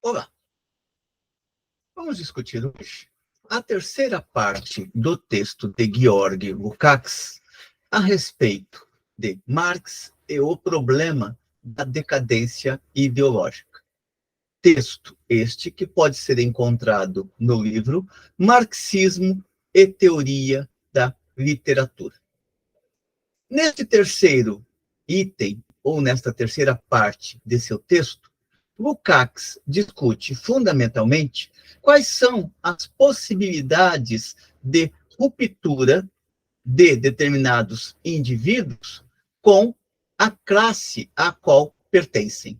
Olá, vamos discutir hoje a terceira parte do texto de Georg Lukács a respeito de Marx e o problema da decadência ideológica. Texto este que pode ser encontrado no livro Marxismo e Teoria da Literatura. Neste terceiro item, ou nesta terceira parte de seu texto, Lukács discute fundamentalmente quais são as possibilidades de ruptura de determinados indivíduos com a classe à qual pertencem.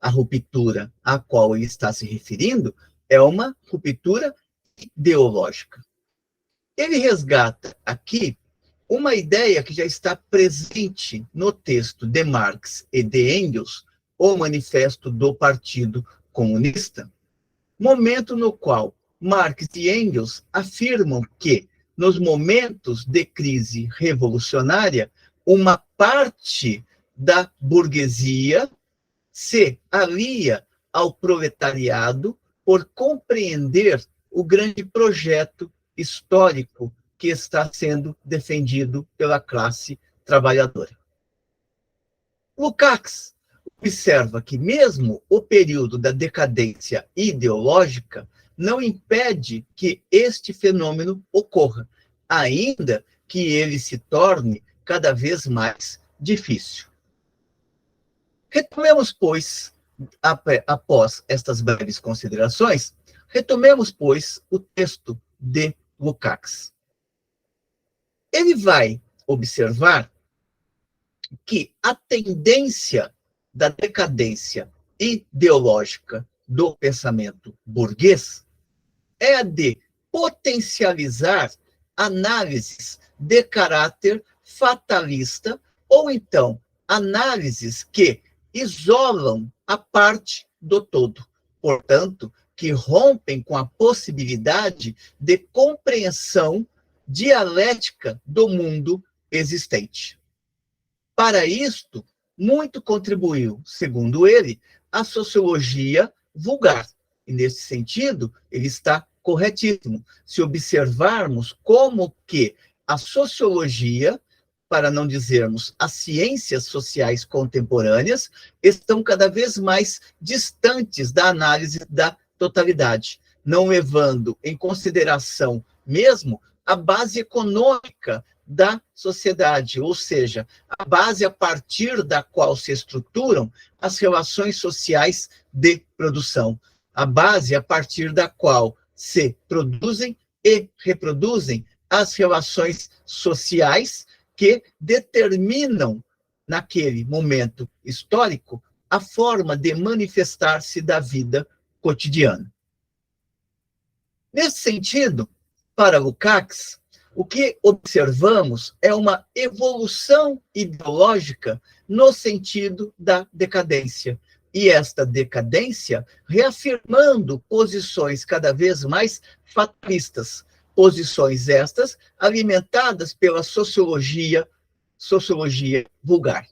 A ruptura à qual ele está se referindo é uma ruptura ideológica. Ele resgata aqui uma ideia que já está presente no texto de Marx e de Engels, o Manifesto do Partido Comunista, momento no qual Marx e Engels afirmam que, nos momentos de crise revolucionária, uma parte da burguesia se alia ao proletariado por compreender o grande projeto histórico que está sendo defendido pela classe trabalhadora. Lukács observa que mesmo o período da decadência ideológica não impede que este fenômeno ocorra, ainda que ele se torne cada vez mais difícil. Retomemos, pois, após estas breves considerações, o texto de Lukács. Ele vai observar que a tendência da decadência ideológica do pensamento burguês é a de potencializar análises de caráter fatalista ou então análises que isolam a parte do todo, portanto, que rompem com a possibilidade de compreensão dialética do mundo existente. Para isto, muito contribuiu, segundo ele, a sociologia vulgar. E, nesse sentido, ele está corretíssimo. Se observarmos como que a sociologia, para não dizermos as ciências sociais contemporâneas, estão cada vez mais distantes da análise da totalidade, não levando em consideração mesmo a base econômica da sociedade, ou seja, a base a partir da qual se estruturam as relações sociais de produção, a base a partir da qual se produzem e reproduzem as relações sociais que determinam, naquele momento histórico, a forma de manifestar-se da vida cotidiana. Nesse sentido, para Lukács, o que observamos é uma evolução ideológica no sentido da decadência. E esta decadência reafirmando posições cada vez mais fatalistas, posições estas alimentadas pela sociologia vulgar.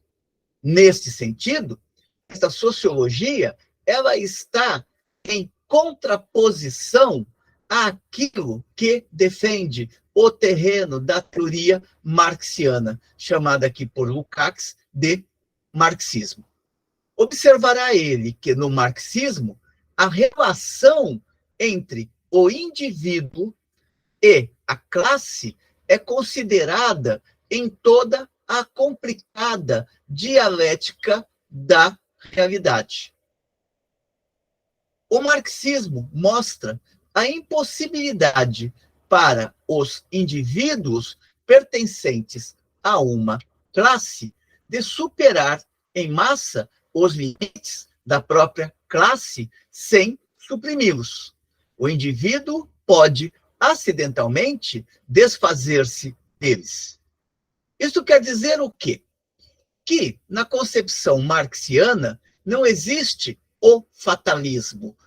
Nesse sentido, esta sociologia ela está em contraposição àquilo que defende o terreno da teoria marxiana, chamada aqui por Lukács de marxismo. Observará ele que no marxismo a relação entre o indivíduo e a classe é considerada em toda a complicada dialética da realidade. O marxismo mostra a impossibilidade para os indivíduos pertencentes a uma classe de superar em massa os limites da própria classe sem suprimi-los. O indivíduo pode acidentalmente desfazer-se deles. Isso quer dizer o quê? Que na concepção marxiana não existe o fatalismo,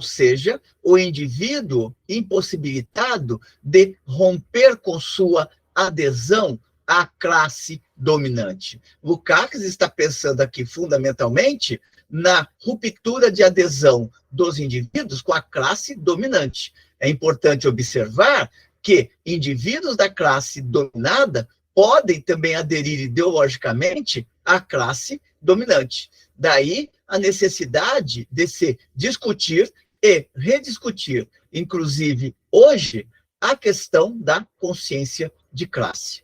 ou seja, o indivíduo impossibilitado de romper com sua adesão à classe dominante. Lukács está pensando aqui fundamentalmente na ruptura de adesão dos indivíduos com a classe dominante. É importante observar que indivíduos da classe dominada podem também aderir ideologicamente à classe dominante. Daí a necessidade de se discutir e rediscutir, inclusive hoje, a questão da consciência de classe.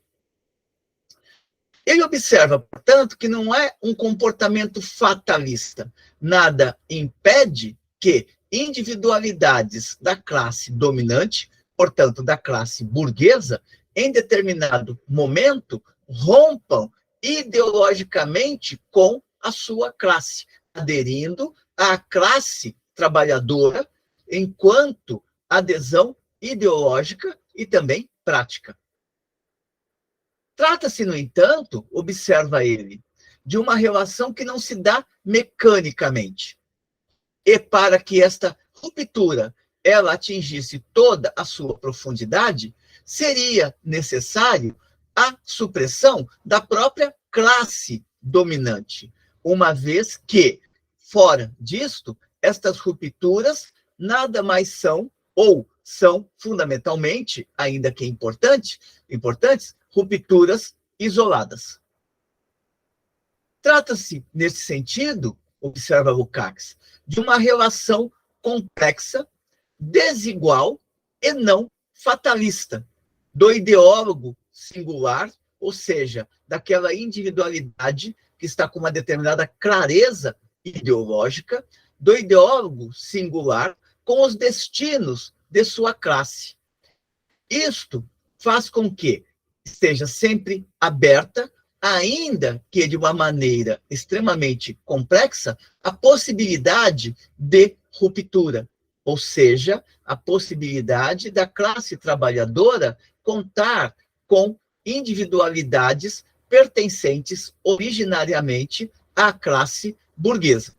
Ele observa, portanto, que não é um comportamento fatalista. Nada impede que individualidades da classe dominante, portanto, da classe burguesa, em determinado momento, rompam ideologicamente com a sua classe, aderindo à classe trabalhadora enquanto adesão ideológica e também prática. Trata-se, no entanto, observa ele, de uma relação que não se dá mecanicamente. E para que esta ruptura ela atingisse toda a sua profundidade, seria necessário a supressão da própria classe dominante, uma vez que, fora disto, estas rupturas nada mais são, ou são fundamentalmente, ainda que importantes, rupturas isoladas. Trata-se, nesse sentido, observa Lukács, de uma relação complexa, desigual e não fatalista, do ideólogo singular, ou seja, daquela individualidade que está com uma determinada clareza ideológica, do ideólogo singular com os destinos de sua classe. Isto faz com que esteja sempre aberta, ainda que de uma maneira extremamente complexa, a possibilidade de ruptura, ou seja, a possibilidade da classe trabalhadora contar com individualidades pertencentes originariamente à classe burguesa.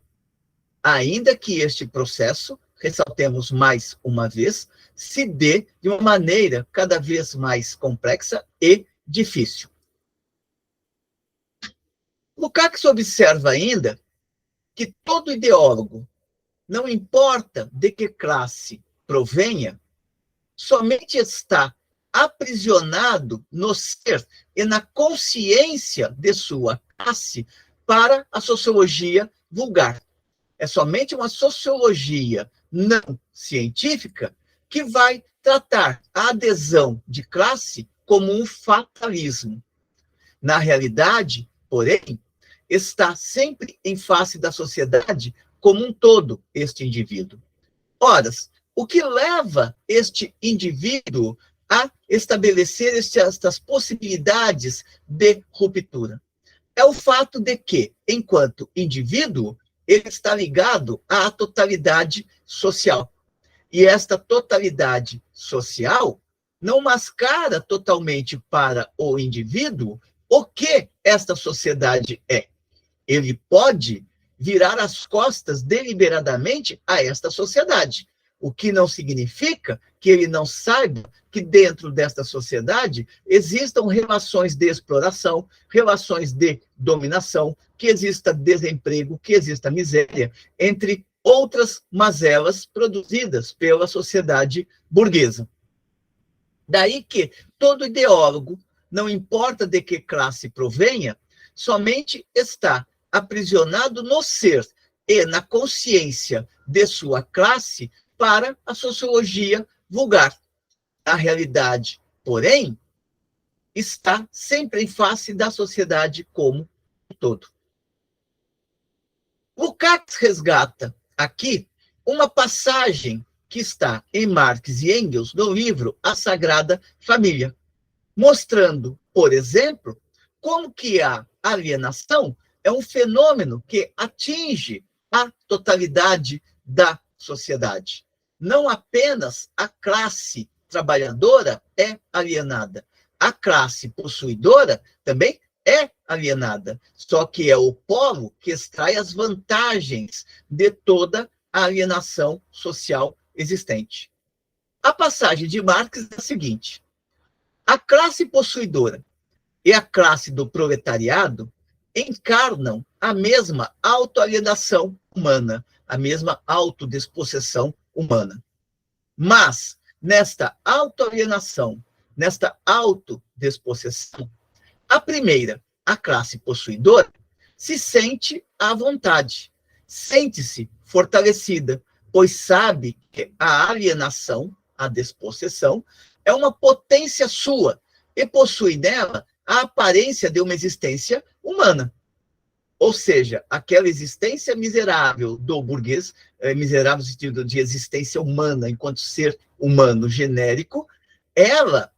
Ainda que este processo, ressaltemos mais uma vez, se dê de uma maneira cada vez mais complexa e difícil. Lukács observa ainda que todo ideólogo, não importa de que classe provenha, somente está aprisionado no ser e na consciência de sua classe para a sociologia vulgar. É somente uma sociologia não científica que vai tratar a adesão de classe como um fatalismo. Na realidade, porém, está sempre em face da sociedade como um todo este indivíduo. Ora, o que leva este indivíduo a estabelecer estas possibilidades de ruptura? É o fato de que, enquanto indivíduo, ele está ligado à totalidade social. E esta totalidade social não mascara totalmente para o indivíduo o que esta sociedade é. Ele pode virar as costas deliberadamente a esta sociedade, o que não significa que ele não saiba que dentro desta sociedade existam relações de exploração, relações de dominação, que exista desemprego, que exista miséria, entre outras mazelas produzidas pela sociedade burguesa. Daí que todo ideólogo, não importa de que classe provenha, somente está aprisionado no ser e na consciência de sua classe para a sociologia vulgar. A realidade, porém, está sempre em face da sociedade como um todo. Lukács resgata aqui uma passagem que está em Marx e Engels no livro A Sagrada Família, mostrando, por exemplo, como que a alienação é um fenômeno que atinge a totalidade da sociedade. Não apenas a classe trabalhadora é alienada, a classe possuidora também é alienada, só que é o polo que extrai as vantagens de toda a alienação social existente. A passagem de Marx é a seguinte: a classe possuidora e a classe do proletariado encarnam a mesma autoalienação humana, a mesma autodespossessão humana. Mas, nesta autoalienação, nesta autodespossessão, a primeira, a classe possuidora, se sente à vontade, sente-se fortalecida, pois sabe que a alienação, a despossessão, é uma potência sua e possui nela a aparência de uma existência humana. Ou seja, aquela existência miserável do burguês, miserável no sentido de existência humana, enquanto ser humano genérico, ela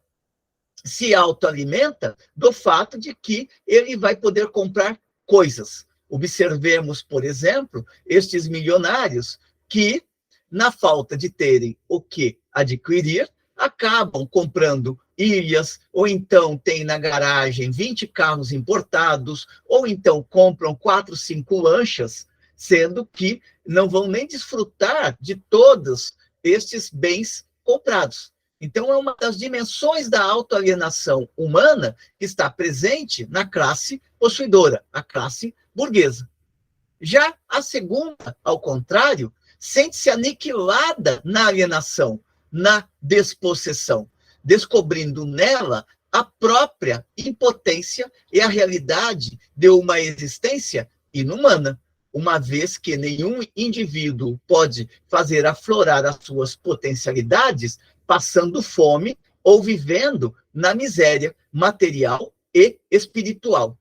se autoalimenta do fato de que ele vai poder comprar coisas. Observemos, por exemplo, estes milionários que, na falta de terem o que adquirir, acabam comprando ilhas, ou então tem na garagem 20 carros importados, ou então compram 4, 5 lanchas, sendo que não vão nem desfrutar de todos estes bens comprados. Então, é uma das dimensões da autoalienação humana que está presente na classe possuidora, a classe burguesa. Já a segunda, ao contrário, sente-se aniquilada na alienação, na despossessão, descobrindo nela a própria impotência e a realidade de uma existência inumana, uma vez que nenhum indivíduo pode fazer aflorar as suas potencialidades passando fome ou vivendo na miséria material e espiritual.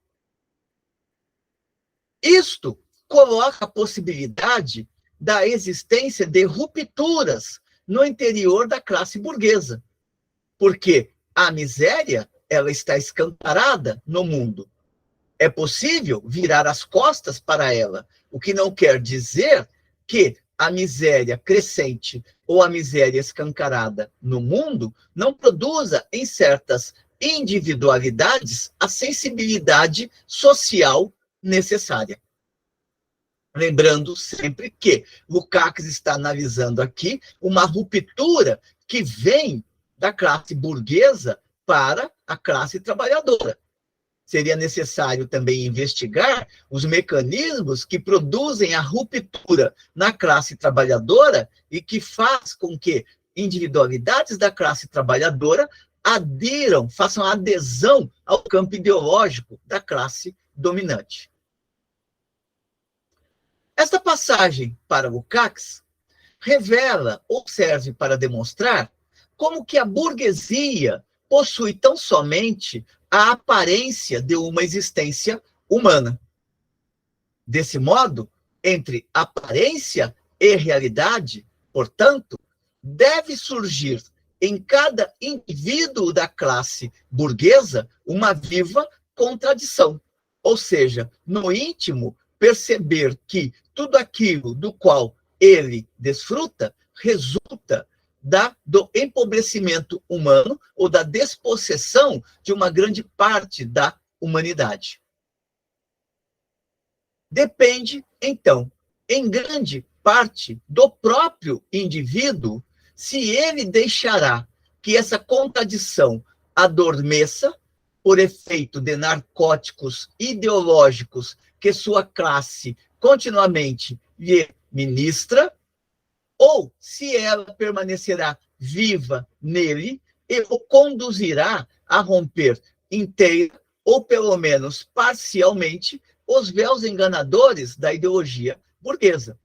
Isto coloca a possibilidade da existência de rupturas no interior da classe burguesa, porque a miséria ela está escancarada no mundo. É possível virar as costas para ela, o que não quer dizer que a miséria crescente ou a miséria escancarada no mundo não produza em certas individualidades a sensibilidade social necessária. Lembrando sempre que Lukács está analisando aqui uma ruptura que vem da classe burguesa para a classe trabalhadora. Seria necessário também investigar os mecanismos que produzem a ruptura na classe trabalhadora e que faz com que individualidades da classe trabalhadora adiram, façam adesão ao campo ideológico da classe dominante. Esta passagem para Lukács revela ou serve para demonstrar como que a burguesia possui tão somente a aparência de uma existência humana. Desse modo, entre aparência e realidade, portanto, deve surgir em cada indivíduo da classe burguesa uma viva contradição. Ou seja, no íntimo, perceber que tudo aquilo do qual ele desfruta resulta do empobrecimento humano ou da despossessão de uma grande parte da humanidade. Depende, então, em grande parte do próprio indivíduo, se ele deixará que essa contradição adormeça por efeito de narcóticos ideológicos que sua classe continuamente lhe ministra, ou se ela permanecerá viva nele e o conduzirá a romper inteira, ou pelo menos parcialmente, os véus enganadores da ideologia burguesa.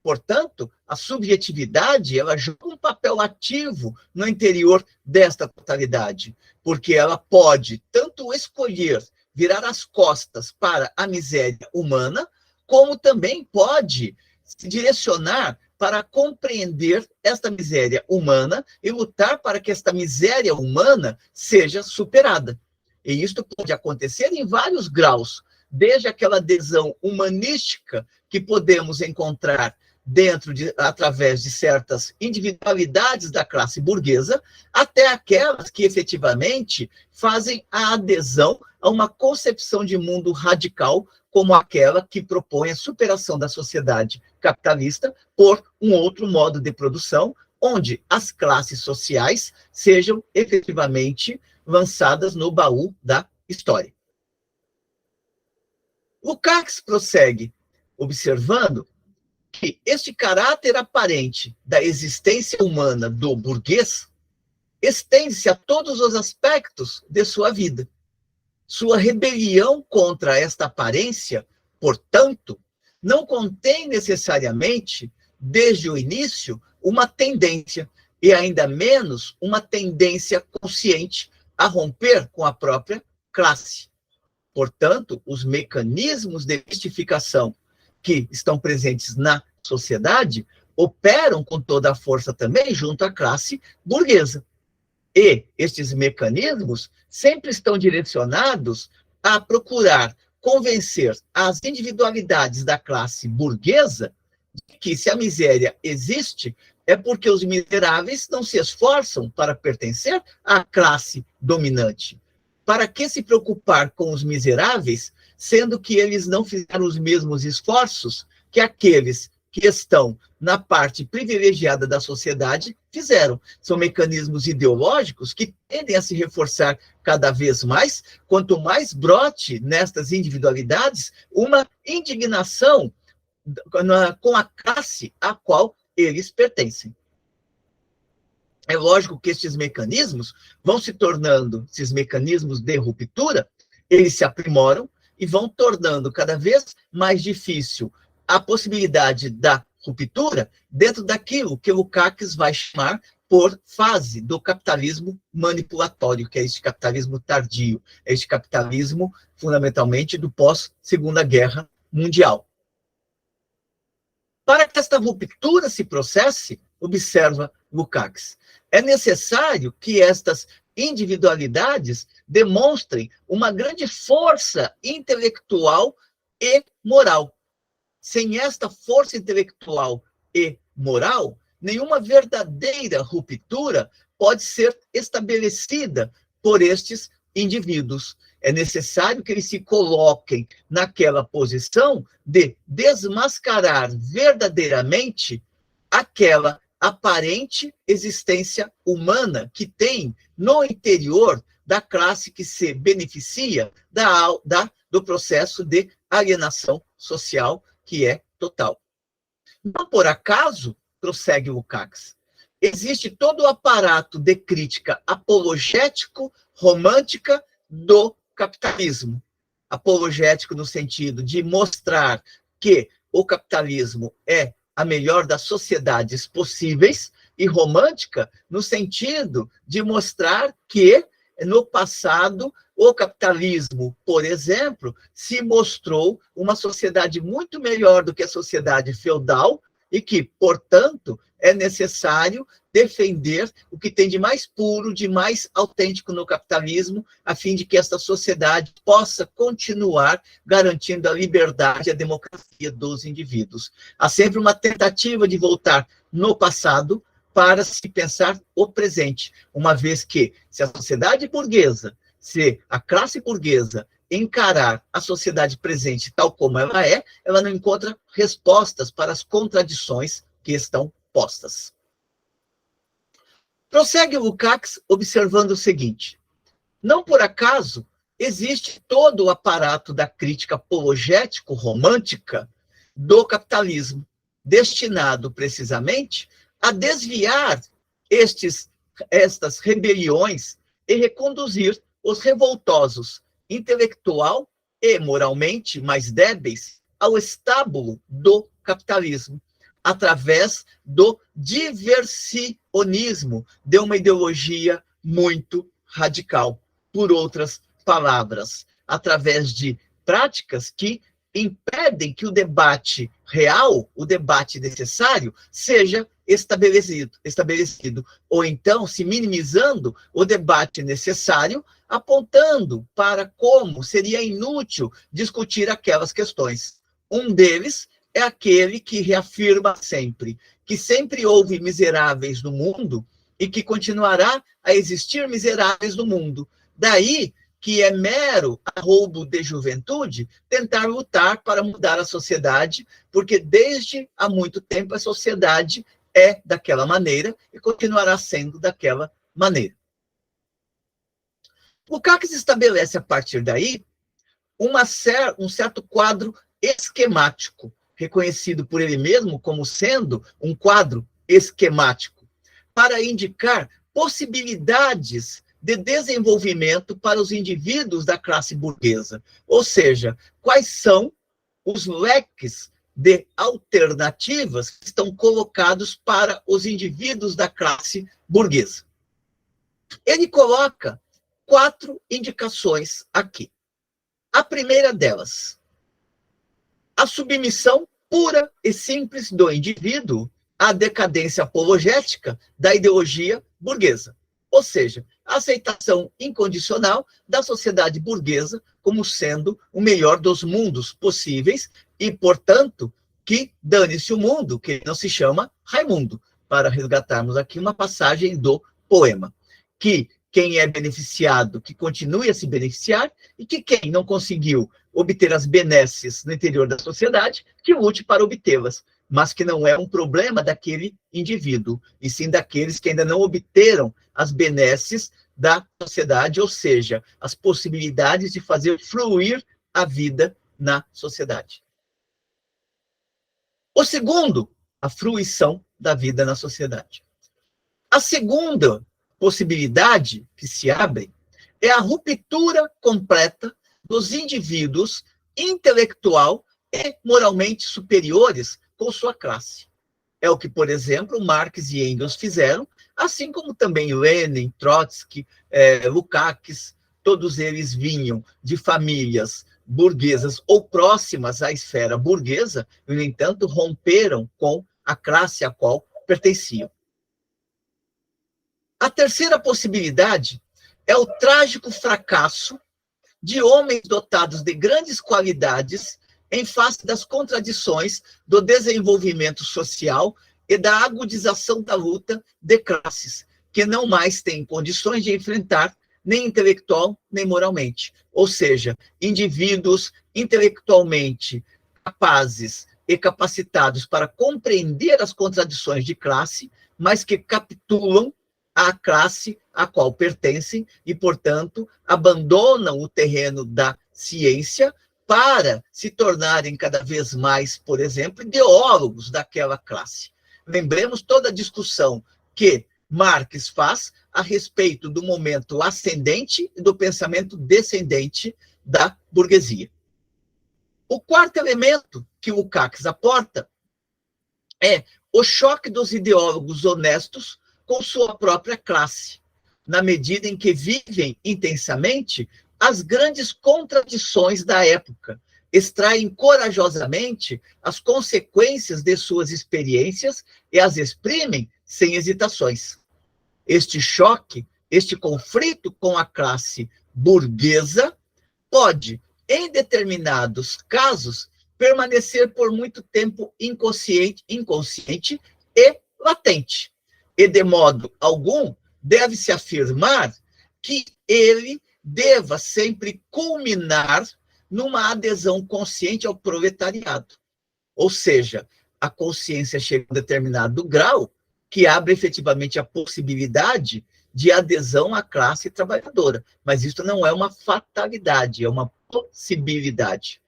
Portanto, a subjetividade ela joga um papel ativo no interior desta totalidade, porque ela pode tanto escolher virar as costas para a miséria humana, como também pode se direcionar para compreender esta miséria humana e lutar para que esta miséria humana seja superada. E isto pode acontecer em vários graus, desde aquela adesão humanística que podemos encontrar através de certas individualidades da classe burguesa, até aquelas que efetivamente fazem a adesão a uma concepção de mundo radical, como aquela que propõe a superação da sociedade capitalista por um outro modo de produção, onde as classes sociais sejam efetivamente lançadas no baú da história. Lukács prossegue observando que este caráter aparente da existência humana do burguês estende-se a todos os aspectos de sua vida. Sua rebelião contra esta aparência, portanto, não contém necessariamente, desde o início, uma tendência, e ainda menos uma tendência consciente a romper com a própria classe. Portanto, os mecanismos de mistificação que estão presentes na sociedade operam com toda a força também junto à classe burguesa. E estes mecanismos sempre estão direcionados a procurar convencer as individualidades da classe burguesa de que, se a miséria existe, é porque os miseráveis não se esforçam para pertencer à classe dominante. Para que se preocupar com os miseráveis, sendo que eles não fizeram os mesmos esforços que aqueles que estão na parte privilegiada da sociedade fizeram? São mecanismos ideológicos que tendem a se reforçar cada vez mais, quanto mais brote nestas individualidades uma indignação com a classe a qual eles pertencem. É lógico que estes mecanismos vão se tornando, esses mecanismos de ruptura, eles se aprimoram e vão tornando cada vez mais difícil a possibilidade da ruptura dentro daquilo que Lukács vai chamar por fase do capitalismo manipulatório, que é este capitalismo tardio, este capitalismo fundamentalmente do pós-Segunda Guerra Mundial. Para que esta ruptura se processe, observa Lukács, é necessário que estas individualidades demonstrem uma grande força intelectual e moral. Sem esta força intelectual e moral, nenhuma verdadeira ruptura pode ser estabelecida por estes indivíduos. É necessário que eles se coloquem naquela posição de desmascarar verdadeiramente aquela aparente existência humana que tem no interior da classe que se beneficia do processo de alienação social, que é total. Não por acaso, prossegue Lukács, existe todo o aparato de crítica apologético-romântica do capitalismo. Apologético no sentido de mostrar que o capitalismo é a melhor das sociedades possíveis, e romântica no sentido de mostrar que, no passado, o capitalismo, por exemplo, se mostrou uma sociedade muito melhor do que a sociedade feudal e que, portanto, é necessário defender o que tem de mais puro, de mais autêntico no capitalismo, a fim de que esta sociedade possa continuar garantindo a liberdade e a democracia dos indivíduos. Há sempre uma tentativa de voltar no passado para se pensar o presente, uma vez que, se a sociedade burguesa, se a classe burguesa encarar a sociedade presente tal como ela é, ela não encontra respostas para as contradições que estão postas. Prossegue Lukács observando o seguinte: não por acaso existe todo o aparato da crítica apologético-romântica do capitalismo, destinado precisamente a desviar estas rebeliões e reconduzir os revoltosos intelectual e moralmente mais débeis ao estábulo do capitalismo, através do diversionismo de uma ideologia muito radical. Por outras palavras, através de práticas que impedem que o debate real, o debate necessário, seja estabelecido, ou então se minimizando o debate necessário, apontando para como seria inútil discutir aquelas questões. Um deles é aquele que reafirma sempre que sempre houve miseráveis no mundo e que continuará a existir miseráveis no mundo. Daí que é mero arroubo de juventude tentar lutar para mudar a sociedade, porque desde há muito tempo a sociedade é daquela maneira e continuará sendo daquela maneira. Lukács estabelece, a partir daí, um certo quadro esquemático, reconhecido por ele mesmo como sendo um quadro esquemático, para indicar possibilidades de desenvolvimento para os indivíduos da classe burguesa. Ou seja, quais são os leques de alternativas que estão colocados para os indivíduos da classe burguesa. Ele coloca 4 indicações aqui. A primeira delas, a submissão pura e simples do indivíduo à decadência apologética da ideologia burguesa. Ou seja, a aceitação incondicional da sociedade burguesa como sendo o melhor dos mundos possíveis e, portanto, que dane-se o mundo, que não se chama Raimundo, para resgatarmos aqui uma passagem do poema, que quem é beneficiado, que continue a se beneficiar, e que quem não conseguiu obter as benesses no interior da sociedade, que lute para obtê-las, mas que não é um problema daquele indivíduo, e sim daqueles que ainda não obteram as benesses da sociedade, ou seja, as possibilidades de fazer fluir a vida na sociedade. O segundo, a fruição da vida na sociedade. A segunda possibilidade que se abre é a ruptura completa dos indivíduos intelectual e moralmente superiores com sua classe. É o que, por exemplo, Marx e Engels fizeram, assim como também Lenin, Trotsky, Lukács, todos eles vinham de famílias burguesas ou próximas à esfera burguesa, e, no entanto, romperam com a classe a qual pertenciam. A terceira possibilidade é o trágico fracasso de homens dotados de grandes qualidades em face das contradições do desenvolvimento social e da agudização da luta de classes, que não mais têm condições de enfrentar nem intelectual nem moralmente. Ou seja, indivíduos intelectualmente capazes e capacitados para compreender as contradições de classe, mas que capitulam à classe a qual pertencem e, portanto, abandonam o terreno da ciência para se tornarem cada vez mais, por exemplo, ideólogos daquela classe. Lembremos toda a discussão que Marx faz a respeito do momento ascendente e do pensamento descendente da burguesia. O quarto elemento que Lukács aporta é o choque dos ideólogos honestos com sua própria classe, na medida em que vivem intensamente as grandes contradições da época, extraem corajosamente as consequências de suas experiências e as exprimem sem hesitações. Este choque, este conflito com a classe burguesa pode, em determinados casos, permanecer por muito tempo inconsciente e latente. E, de modo algum, deve-se afirmar que ele deva sempre culminar numa adesão consciente ao proletariado. Ou seja, a consciência chega a um determinado grau que abre efetivamente a possibilidade de adesão à classe trabalhadora. Mas isso não é uma fatalidade, é uma possibilidade.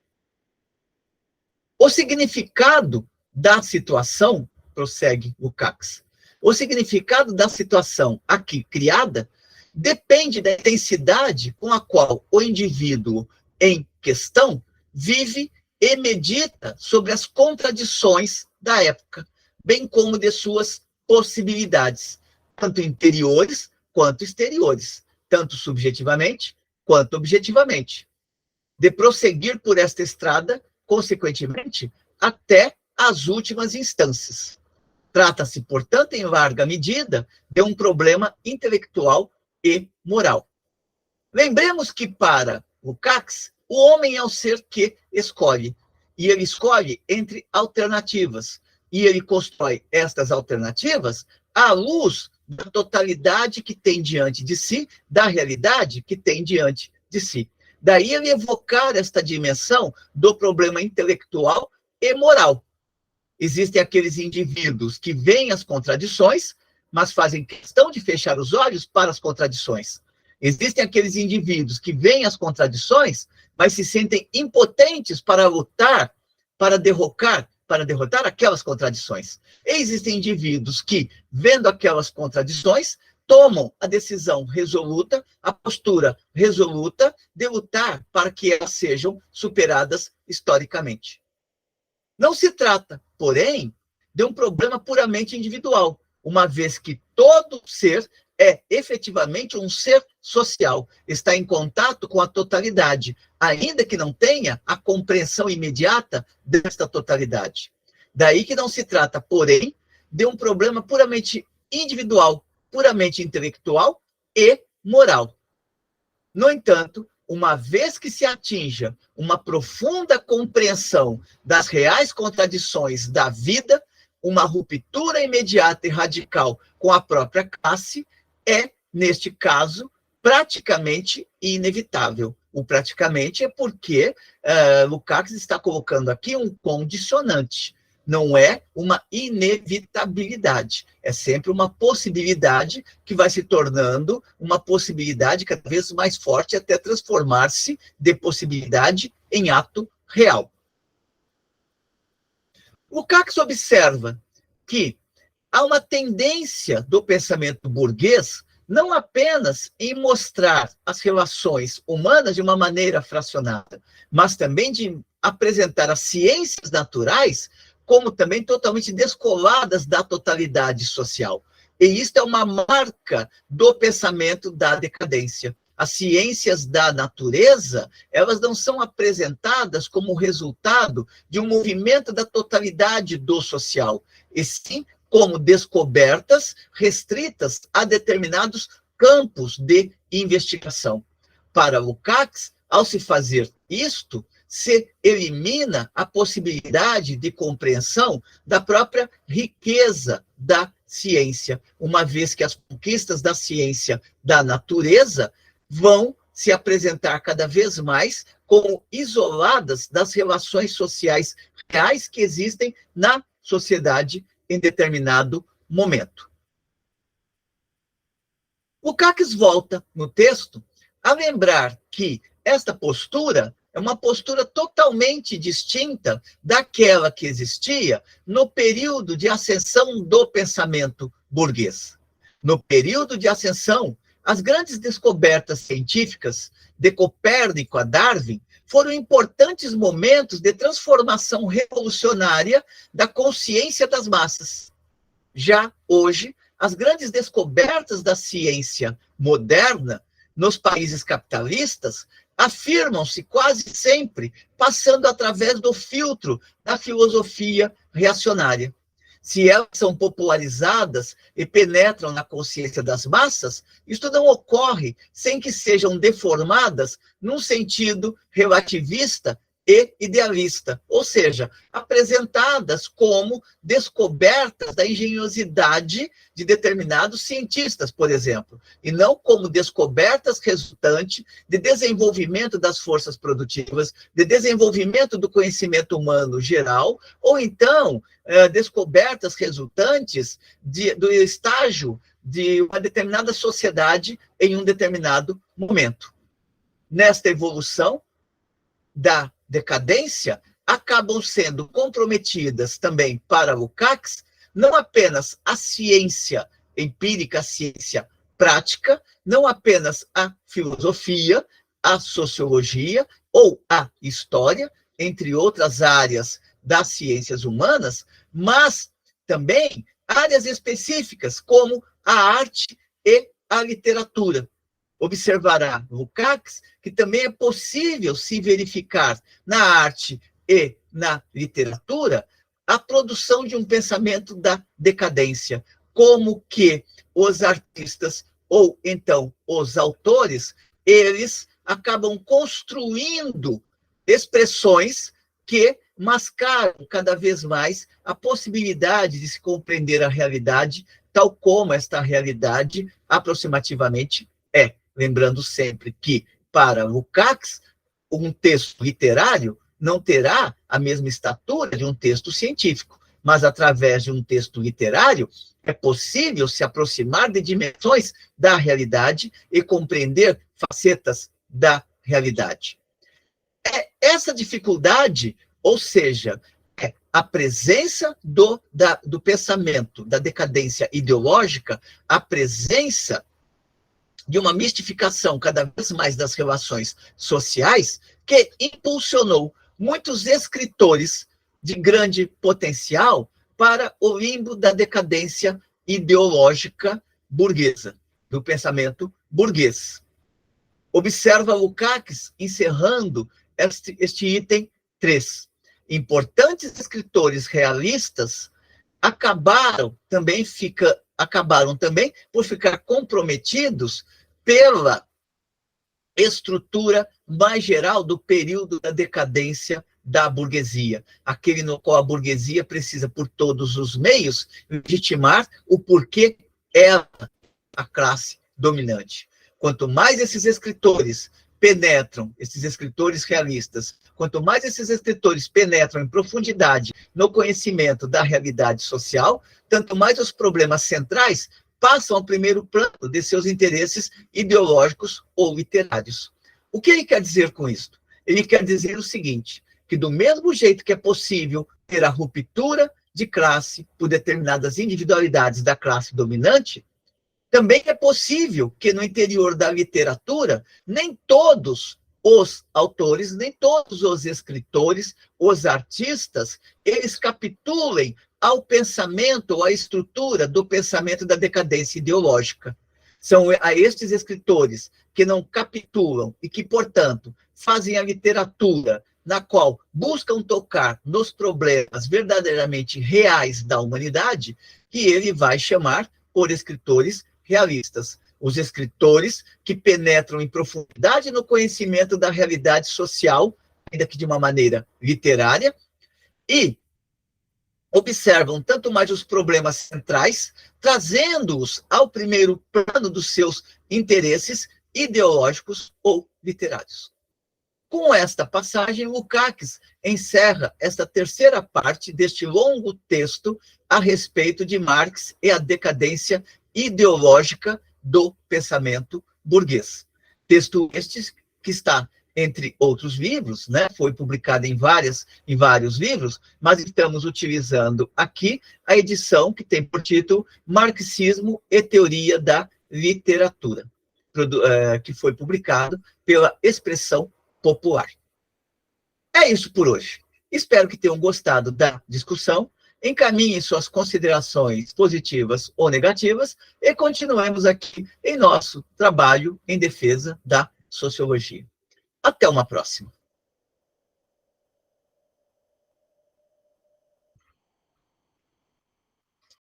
O significado da situação, prossegue Lukács, o significado da situação aqui criada depende da intensidade com a qual o indivíduo em questão vive e medita sobre as contradições da época, bem como de suas possibilidades, tanto interiores quanto exteriores, tanto subjetivamente quanto objetivamente, de prosseguir por esta estrada, consequentemente, até as últimas instâncias. Trata-se, portanto, em larga medida, de um problema intelectual e moral. Lembremos que, para Lukács, o homem é o ser que escolhe, e ele escolhe entre alternativas, e ele constrói estas alternativas à luz da totalidade que tem diante de si, da realidade que tem diante de si. Daí ele evocar esta dimensão do problema intelectual e moral. Existem aqueles indivíduos que veem as contradições, mas fazem questão de fechar os olhos para as contradições. Existem aqueles indivíduos que veem as contradições, mas se sentem impotentes para lutar, para derrotar aquelas contradições. E existem indivíduos que, vendo aquelas contradições, tomam a decisão resoluta, a postura resoluta de lutar para que elas sejam superadas historicamente. Não se trata, porém, de um problema puramente individual, uma vez que todo ser é efetivamente um ser social, está em contato com a totalidade, ainda que não tenha a compreensão imediata desta totalidade. Daí que não se trata, porém, de um problema puramente individual, puramente intelectual e moral. No entanto, uma vez que se atinja uma profunda compreensão das reais contradições da vida, uma ruptura imediata e radical com a própria classe é, neste caso, praticamente inevitável. O praticamente é porque Lukács está colocando aqui um condicionante. Não é uma inevitabilidade, é sempre uma possibilidade que vai se tornando uma possibilidade cada vez mais forte até transformar-se de possibilidade em ato real. Lukács observa que há uma tendência do pensamento burguês não apenas em mostrar as relações humanas de uma maneira fracionada, mas também de apresentar as ciências naturais como também totalmente descoladas da totalidade social. E isto é uma marca do pensamento da decadência. As ciências da natureza, elas não são apresentadas como resultado de um movimento da totalidade do social, e sim como descobertas restritas a determinados campos de investigação. Para Lukács, ao se fazer isto, se elimina a possibilidade de compreensão da própria riqueza da ciência, uma vez que as conquistas da ciência da natureza vão se apresentar cada vez mais como isoladas das relações sociais reais que existem na sociedade em determinado momento. Lukács volta no texto a lembrar que esta postura é uma postura totalmente distinta daquela que existia no período de ascensão do pensamento burguês. No período de ascensão, as grandes descobertas científicas, de Copérnico a Darwin, foram importantes momentos de transformação revolucionária da consciência das massas. Já hoje, as grandes descobertas da ciência moderna nos países capitalistas afirmam-se quase sempre passando através do filtro da filosofia reacionária. Se elas são popularizadas e penetram na consciência das massas, isto não ocorre sem que sejam deformadas num sentido relativista e idealista, ou seja, apresentadas como descobertas da engenhosidade de determinados cientistas, por exemplo, e não como descobertas resultantes de desenvolvimento das forças produtivas, de desenvolvimento do conhecimento humano geral, ou então descobertas resultantes do estágio de uma determinada sociedade em um determinado momento. Nesta evolução da decadência, acabam sendo comprometidas também para Lukács não apenas a ciência empírica, a ciência prática, não apenas a filosofia, a sociologia ou a história, entre outras áreas das ciências humanas, mas também áreas específicas como a arte e a literatura. Observará Lukács que também é possível se verificar na arte e na literatura a produção de um pensamento da decadência, como que os artistas ou então os autores, eles acabam construindo expressões que mascaram cada vez mais a possibilidade de se compreender a realidade tal como esta realidade aproximativamente é. Lembrando sempre que, para Lukács, um texto literário não terá a mesma estatura de um texto científico. mas através de um texto literário, é possível se aproximar de dimensões da realidade e compreender facetas da realidade. Essa dificuldade, ou seja, a presença do pensamento, da decadência ideológica, a presença de uma mistificação cada vez mais das relações sociais, que impulsionou muitos escritores de grande potencial para o limbo da decadência ideológica burguesa, do pensamento burguês. Observa Lukács encerrando este item 3. Importantes escritores realistas acabaram também por ficar comprometidos pela estrutura mais geral do período da decadência da burguesia, aquele no qual a burguesia precisa, por todos os meios, legitimar o porquê ela é a classe dominante. Quanto mais esses escritores penetram, esses escritores realistas, quanto mais esses escritores penetram em profundidade no conhecimento da realidade social, tanto mais os problemas centrais passam ao primeiro plano de seus interesses ideológicos ou literários. O que ele quer dizer com isso? Ele quer dizer o seguinte, que do mesmo jeito que é possível ter a ruptura de classe por determinadas individualidades da classe dominante, também é possível que no interior da literatura, nem todos os autores, nem todos os escritores, os artistas, eles capitulem ao pensamento, ou à estrutura do pensamento da decadência ideológica. São a estes escritores que não capitulam e que, portanto, fazem a literatura na qual buscam tocar nos problemas verdadeiramente reais da humanidade, que ele vai chamar por escritores realistas. Os escritores que penetram em profundidade no conhecimento da realidade social, ainda que de uma maneira literária, e observam tanto mais os problemas centrais, trazendo-os ao primeiro plano dos seus interesses ideológicos ou literários. Com esta passagem, Lukács encerra esta terceira parte deste longo texto a respeito de Marx e a decadência ideológica do pensamento burguês. Texto este que está entre outros livros, né? Foi publicado em vários livros, mas estamos utilizando aqui a edição que tem por título Marxismo e Teoria da Literatura, que foi publicado pela Expressão Popular. É isso por hoje. Espero que tenham gostado da discussão. Encaminhem suas considerações positivas ou negativas e continuemos aqui em nosso trabalho em defesa da sociologia. Até uma próxima.